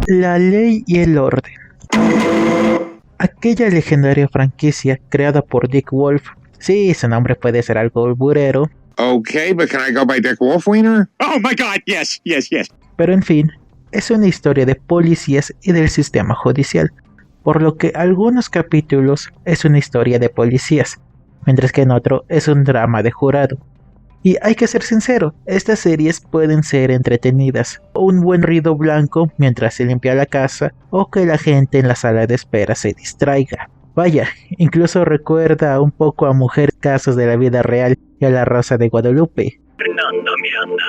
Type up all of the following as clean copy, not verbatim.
La Ley y el Orden. Aquella legendaria franquicia creada por Dick Wolf. Sí, su nombre puede ser algo alburero. Okay, but can I go by Dick Wolfwiener? Oh my god, yes. Pero en fin, es una historia de policías y del sistema judicial, por lo que algunos capítulos es una historia de policías, mientras que en otro es un drama de jurado. Y hay que ser sincero, estas series pueden ser entretenidas, un buen ruido blanco mientras se limpia la casa o que la gente en la sala de espera se distraiga. Vaya, incluso recuerda un poco a Mujeres, casos de la vida real y a La Rosa de Guadalupe. Fernando Miranda,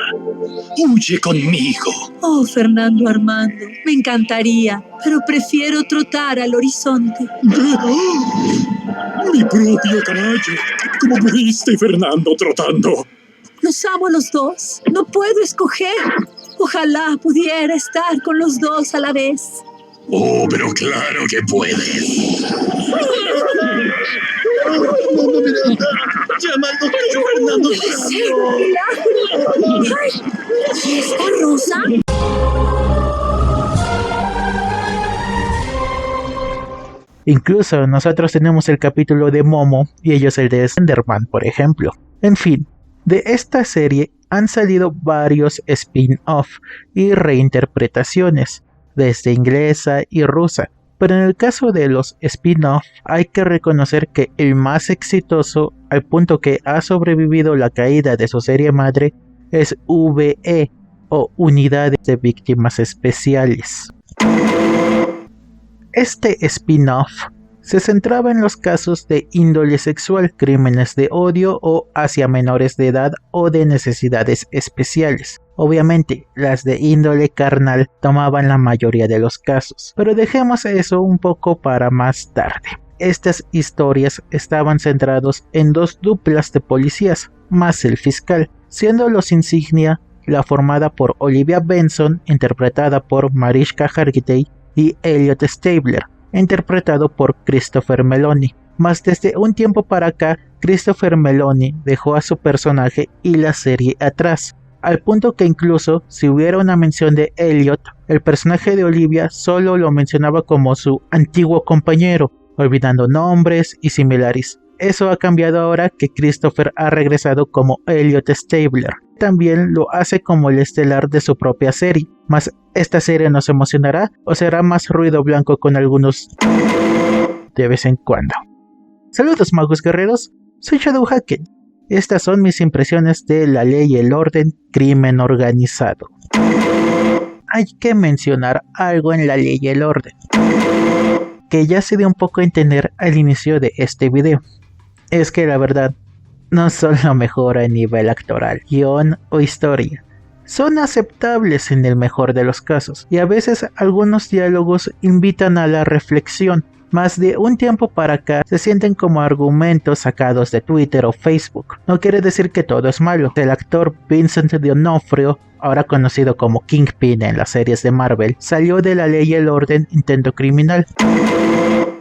huye conmigo. Oh, Fernando Armando, me encantaría, pero prefiero trotar al horizonte. Mi propio caballo. ¿Cómo pudiste, Fernando, trotando? Los amo a los dos, no puedo escoger. Ojalá pudiera estar con los dos a la vez. Oh, pero claro que puedes. Fernando Miranda, llama al doctor Fernando Miranda. ¿Y esta rosa? Incluso nosotros tenemos el capítulo de Momo y ellos el de Slenderman, por ejemplo. En fin, de esta serie han salido varios spin-off y reinterpretaciones, desde inglesa y rusa. Pero en el caso de los spin-off hay que reconocer que el más exitoso, al punto que ha sobrevivido la caída de su serie madre, es VE o Unidades de Víctimas Especiales. Este spin-off se centraba en los casos de índole sexual, crímenes de odio o hacia menores de edad o de necesidades especiales. Obviamente, las de índole carnal tomaban la mayoría de los casos, pero dejemos eso un poco para más tarde. Estas historias estaban centrados en dos duplas de policías, más el fiscal, siendo los insignia la formada por Olivia Benson, interpretada por Mariska Hargitay, y Elliot Stabler, interpretado por Christopher Meloni. Mas desde un tiempo para acá, Christopher Meloni dejó a su personaje y la serie atrás, al punto que incluso si hubiera una mención de Elliot, el personaje de Olivia solo lo mencionaba como su antiguo compañero, olvidando nombres y similares. Eso ha cambiado ahora que Christopher ha regresado como Elliot Stabler. También lo hace como el estelar de su propia serie. Mas, ¿esta serie nos emocionará o será más ruido blanco con algunos de vez en cuando? Saludos magos guerreros, soy Shadow Haken. Estas son mis impresiones de La Ley y el Orden, Crimen Organizado. Hay que mencionar algo en La Ley y el Orden, que ya se dio un poco a entender al inicio de este video. Es que la verdad, no son lo mejor a nivel actoral, guión o historia. Son aceptables en el mejor de los casos, y a veces algunos diálogos invitan a la reflexión. Más de un tiempo para acá se sienten como argumentos sacados de Twitter o Facebook. No quiere decir que todo es malo. El actor Vincent D'Onofrio, ahora conocido como Kingpin en las series de Marvel, salió de La Ley y el Orden intento criminal.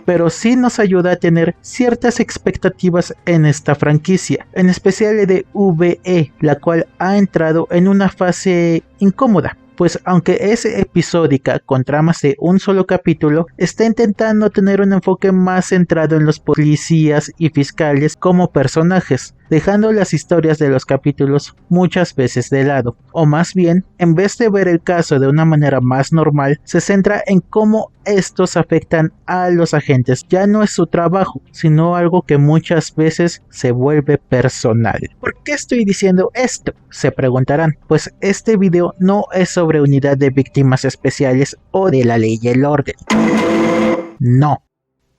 Pero sí nos ayuda a tener ciertas expectativas en esta franquicia, en especial de VE, la cual ha entrado en una fase incómoda. Pues aunque es episódica con tramas de un solo capítulo, está intentando tener un enfoque más centrado en los policías y fiscales como personajes, dejando las historias de los capítulos muchas veces de lado. O más bien, en vez de ver el caso de una manera más normal, se centra en cómo estos afectan a los agentes. Ya no es su trabajo, sino algo que muchas veces se vuelve personal. ¿Por qué estoy diciendo esto?, se preguntarán. Pues este video no es sobre Unidad de Víctimas Especiales o de La Ley y el Orden. No.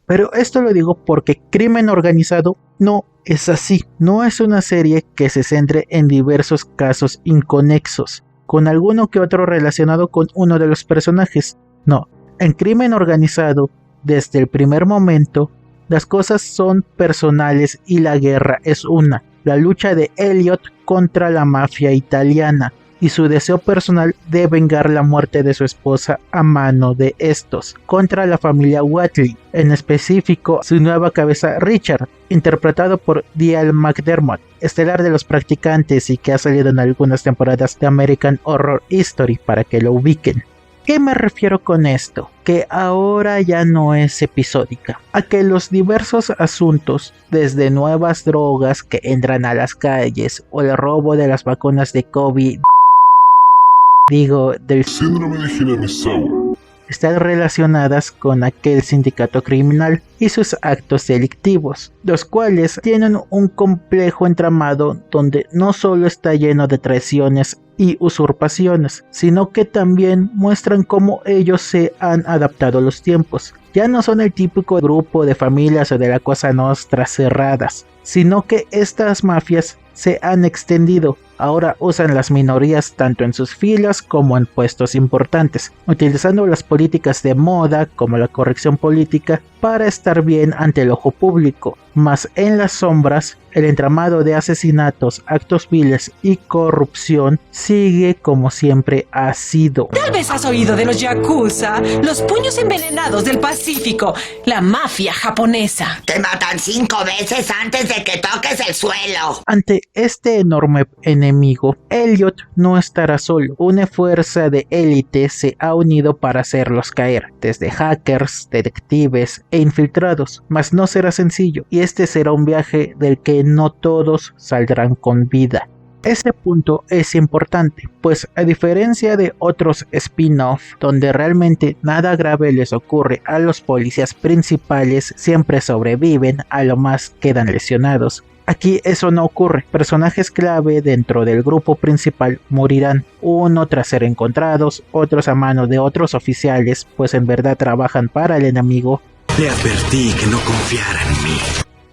Pero esto lo digo porque Crimen Organizado no es así. No es una serie que se centre en diversos casos inconexos, con alguno que otro relacionado con uno de los personajes. No. En Crimen Organizado, desde el primer momento, las cosas son personales y la guerra es una. La lucha de Elliot contra la mafia italiana y su deseo personal de vengar la muerte de su esposa a mano de estos, contra la familia Whatley, en específico su nueva cabeza Richard, interpretado por Dial McDermott, estelar de Los Practicantes y que ha salido en algunas temporadas de American Horror Story para que lo ubiquen. ¿Qué me refiero con esto? Que ahora ya no es episódica, a que los diversos asuntos, desde nuevas drogas que entran a las calles o el robo de las vacunas de COVID, del Síndrome de Guillain-Barré. están relacionadas con aquel sindicato criminal y sus actos delictivos, los cuales tienen un complejo entramado donde no solo está lleno de traiciones y usurpaciones, sino que también muestran cómo ellos se han adaptado a los tiempos. Ya no son el típico grupo de familias o de la Cosa Nostra cerradas, sino que estas mafias se han extendido. Ahora usan las minorías tanto en sus filas como en puestos importantes, utilizando las políticas de moda como la corrección política para estar bien ante el ojo público, mas en las sombras el entramado de asesinatos, actos viles y corrupción sigue como siempre ha sido. Tal vez has oído de los Yakuza, los puños envenenados del Pacífico, la mafia japonesa. Te matan 5 veces antes de que toques el suelo. Ante este enorme enemigo, Elliot no estará solo. Una fuerza de élite se ha unido para hacerlos caer, desde hackers, detectives e infiltrados, mas no será sencillo, y este será un viaje del que no todos saldrán con vida. Este punto es importante, pues a diferencia de otros spin-off donde realmente nada grave les ocurre a los policías principales, siempre sobreviven, a lo más quedan lesionados. Aquí eso no ocurre, personajes clave dentro del grupo principal morirán, uno tras ser encontrados, otros a mano de otros oficiales, pues en verdad trabajan para el enemigo. Le advertí que no confiara en mí.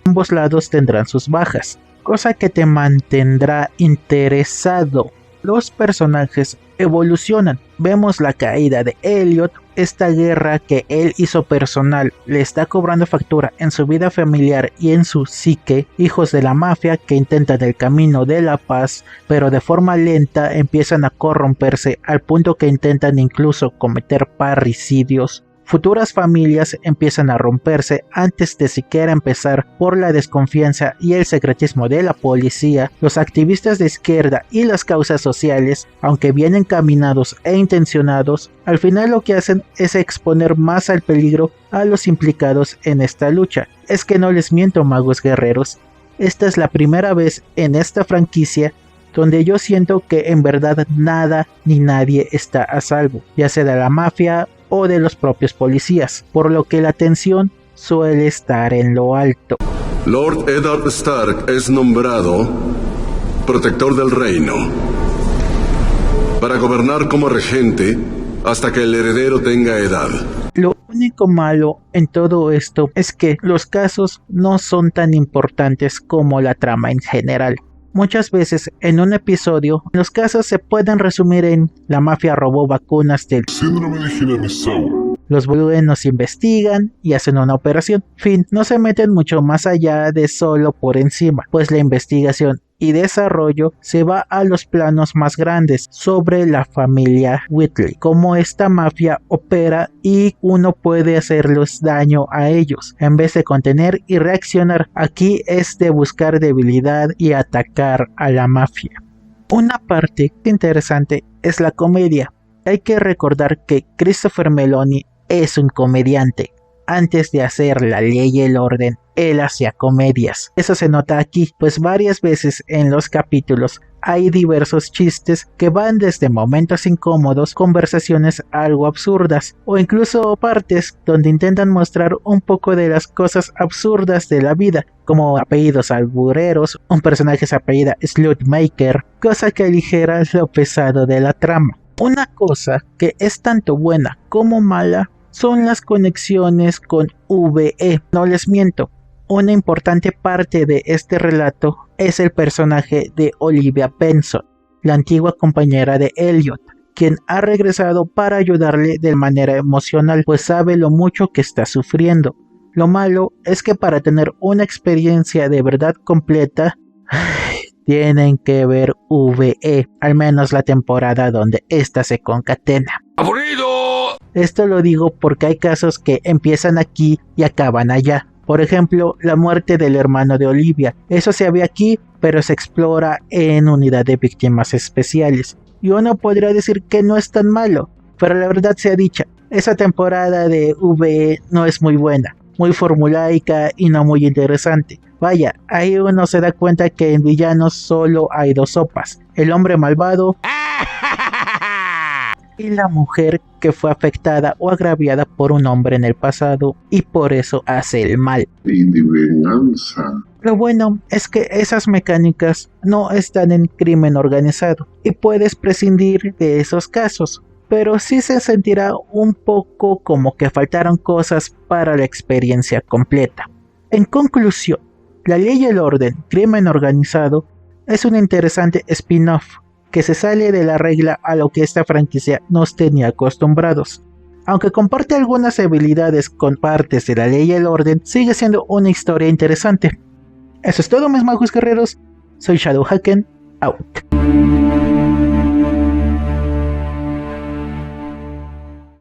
Ambos lados tendrán sus bajas, cosa que te mantendrá interesado. Los personajes evolucionan, vemos la caída de Elliot, esta guerra que él hizo personal le está cobrando factura en su vida familiar y en su psique, hijos de la mafia que intentan el camino de la paz, pero de forma lenta empiezan a corromperse al punto que intentan incluso cometer parricidios. Futuras familias empiezan a romperse antes de siquiera empezar por la desconfianza y el secretismo de la policía. Los activistas de izquierda y las causas sociales, aunque bien encaminados e intencionados, al final lo que hacen es exponer más al peligro a los implicados en esta lucha. Es que no les miento, magos guerreros, esta es la primera vez en esta franquicia donde yo siento que en verdad nada ni nadie está a salvo, ya sea de la mafia o de los propios policías, por lo que la tensión suele estar en lo alto. Lord Eddard Stark es nombrado protector del reino para gobernar como regente hasta que el heredero tenga edad. Lo único malo en todo esto es que los casos no son tan importantes como la trama en general. Muchas veces en un episodio los casos se pueden resumir en la mafia robó vacunas del Síndrome de Guillain-Barré. Los buenos investigan y hacen una operación. Fin, no se meten mucho más allá de solo por encima, pues la investigación y desarrollo se va a los planos más grandes sobre la familia Whitley, cómo esta mafia opera y uno puede hacerles daño a ellos en vez de contener y reaccionar. Aquí es de buscar debilidad y atacar a la mafia. Una parte interesante es la comedia. Hay que recordar que Christopher Meloni es un comediante. Antes de hacer La Ley y el Orden, él hacía comedias. Eso se nota aquí, pues varias veces en los capítulos hay diversos chistes que van desde momentos incómodos, conversaciones algo absurdas, o incluso partes donde intentan mostrar un poco de las cosas absurdas de la vida, como apellidos albureros, un personaje se apellida Slutmaker, cosa que aligera lo pesado de la trama. Una cosa que es tanto buena como mala son las conexiones con VE. No les miento, una importante parte de este relato es el personaje de Olivia Benson, la antigua compañera de Elliot, quien ha regresado para ayudarle de manera emocional, pues sabe lo mucho que está sufriendo. Lo malo es que para tener una experiencia de verdad completa, tienen que ver VE, al menos la temporada donde ésta se concatena. ¡Aburrido! Esto lo digo porque hay casos que empiezan aquí y acaban allá. Por ejemplo, la muerte del hermano de Olivia. Eso se ve aquí, pero se explora en Unidad de Víctimas Especiales. Y uno podría decir que no es tan malo. pero la verdad sea dicha, esa temporada de VE no es muy buena, muy formulaica y no muy interesante. Vaya, ahí uno se da cuenta que en villanos solo hay dos sopas, el hombre malvado y la mujer que fue afectada o agraviada por un hombre en el pasado y por eso hace el mal. Y de venganza. Lo bueno es que esas mecánicas no están en crimen organizado y puedes prescindir de esos casos, pero sí se sentirá un poco como que faltaron cosas para la experiencia completa. En conclusión, La Ley y el Orden, Crimen Organizado es un interesante spin-off que se sale de la regla a lo que esta franquicia nos tenía acostumbrados. Aunque comparte algunas habilidades con partes de La Ley y el Orden, sigue siendo una historia interesante. Eso es todo, mis magos guerreros. Soy Shadowhaken, out.